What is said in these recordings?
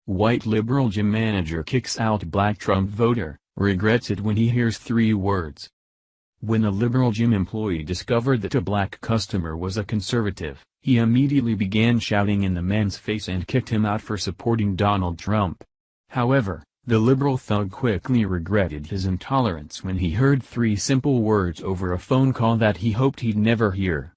White liberal gym manager kicks out black Trump voter, regrets it when he hears 3 words. When a liberal gym employee discovered that a black customer was a conservative, he immediately began shouting in the man's face and kicked him out for supporting Donald Trump. However, the liberal thug quickly regretted his intolerance when he heard 3 simple words over a phone call that he hoped he'd never hear.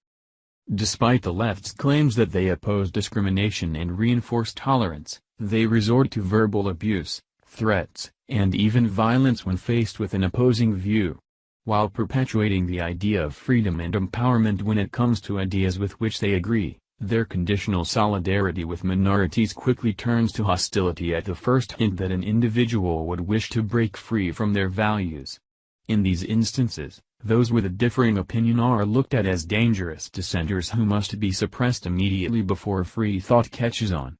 Despite the left's claims that they oppose discrimination and reinforce tolerance, they resort to verbal abuse, threats, and even violence when faced with an opposing view. While perpetuating the idea of freedom and empowerment when it comes to ideas with which they agree, their conditional solidarity with minorities quickly turns to hostility at the first hint that an individual would wish to break free from their values. In these instances, those with a differing opinion are looked at as dangerous dissenters who must be suppressed immediately before free thought catches on.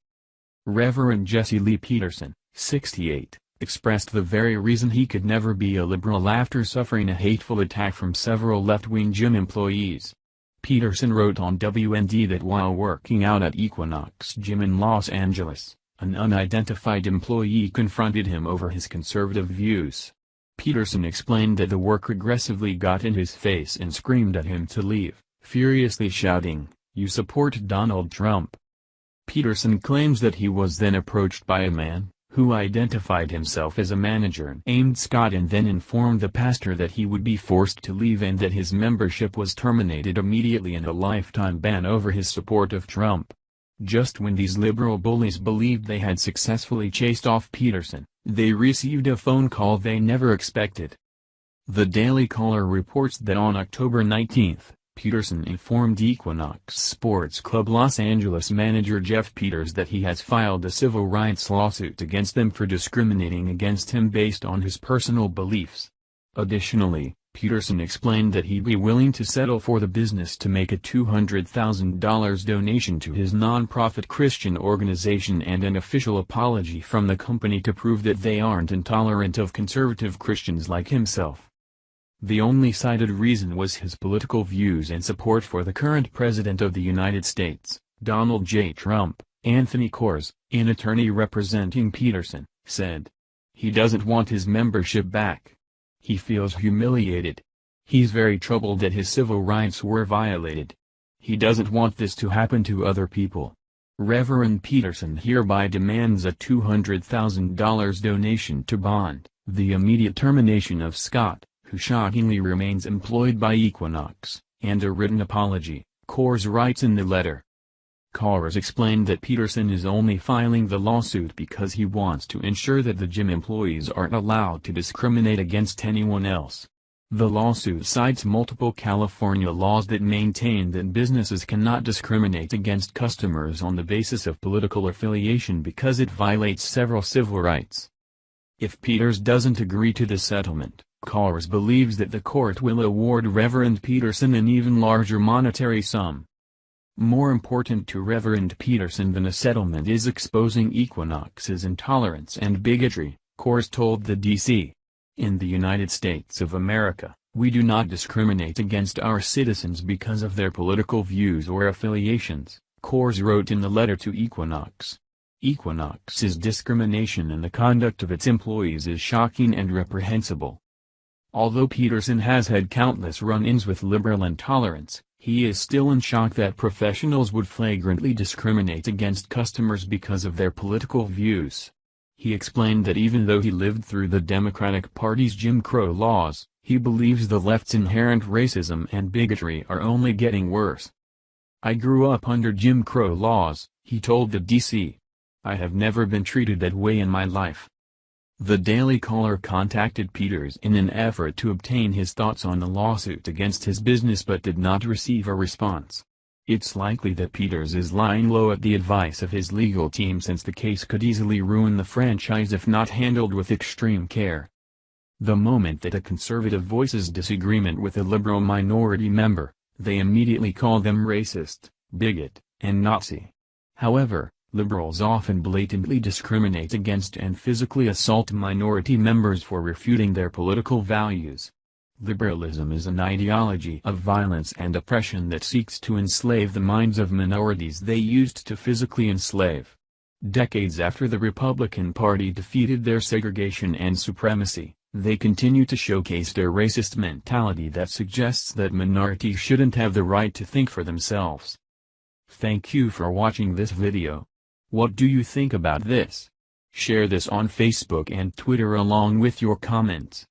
Reverend Jesse Lee Peterson, 68, expressed the very reason he could never be a liberal after suffering a hateful attack from several left-wing gym employees. Peterson wrote on WND that while working out at Equinox Gym in Los Angeles, an unidentified employee confronted him over his conservative views. Peterson explained that the worker aggressively got in his face and screamed at him to leave, furiously shouting, "You support Donald Trump." Peterson claims that he was then approached by a man, who identified himself as a manager named Scott and then informed the pastor that he would be forced to leave and that his membership was terminated immediately and a lifetime ban over his support of Trump. Just when these liberal bullies believed they had successfully chased off Peterson, they received a phone call they never expected. The Daily Caller reports that on October 19, Peterson informed Equinox Sports Club Los Angeles manager Jeff Peters that he has filed a civil rights lawsuit against them for discriminating against him based on his personal beliefs. Additionally, Peterson explained that he'd be willing to settle for the business to make a $200,000 donation to his non-profit Christian organization and an official apology from the company to prove that they aren't intolerant of conservative Christians like himself. The only cited reason was his political views and support for the current President of the United States, Donald J. Trump. Anthony Kors, an attorney representing Peterson, said. He doesn't want his membership back. He feels humiliated. He's very troubled that his civil rights were violated. He doesn't want this to happen to other people. Reverend Peterson hereby demands a $200,000 donation to bond the immediate termination of Scott, who shockingly remains employed by Equinox, and a written apology, Kors writes in the letter. Kors explained that Peterson is only filing the lawsuit because he wants to ensure that the gym employees aren't allowed to discriminate against anyone else. The lawsuit cites multiple California laws that maintain that businesses cannot discriminate against customers on the basis of political affiliation because it violates several civil rights. If Peters doesn't agree to the settlement, Kors believes that the court will award Reverend Peterson an even larger monetary sum. More important to Reverend Peterson than a settlement is exposing Equinox's intolerance and bigotry, Kors told the D.C. In the United States of America, we do not discriminate against our citizens because of their political views or affiliations, Kors wrote in the letter to Equinox. Equinox's discrimination in the conduct of its employees is shocking and reprehensible. Although Peterson has had countless run-ins with liberal intolerance, he is still in shock that professionals would flagrantly discriminate against customers because of their political views. He explained that even though he lived through the Democratic Party's Jim Crow laws, he believes the left's inherent racism and bigotry are only getting worse. I grew up under Jim Crow laws, he told the D.C. I have never been treated that way in my life. The Daily Caller contacted Peters in an effort to obtain his thoughts on the lawsuit against his business but did not receive a response. It's likely that Peters is lying low at the advice of his legal team since the case could easily ruin the franchise if not handled with extreme care. The moment that a conservative voices disagreement with a liberal minority member, they immediately call them racist, bigot, and Nazi. However, liberals often blatantly discriminate against and physically assault minority members for refuting their political values. Liberalism is an ideology of violence and oppression that seeks to enslave the minds of minorities they used to physically enslave. Decades after the Republican Party defeated their segregation and supremacy, they continue to showcase their racist mentality that suggests that minorities shouldn't have the right to think for themselves. Thank you for watching this video. What do you think about this? Share this on Facebook and Twitter along with your comments.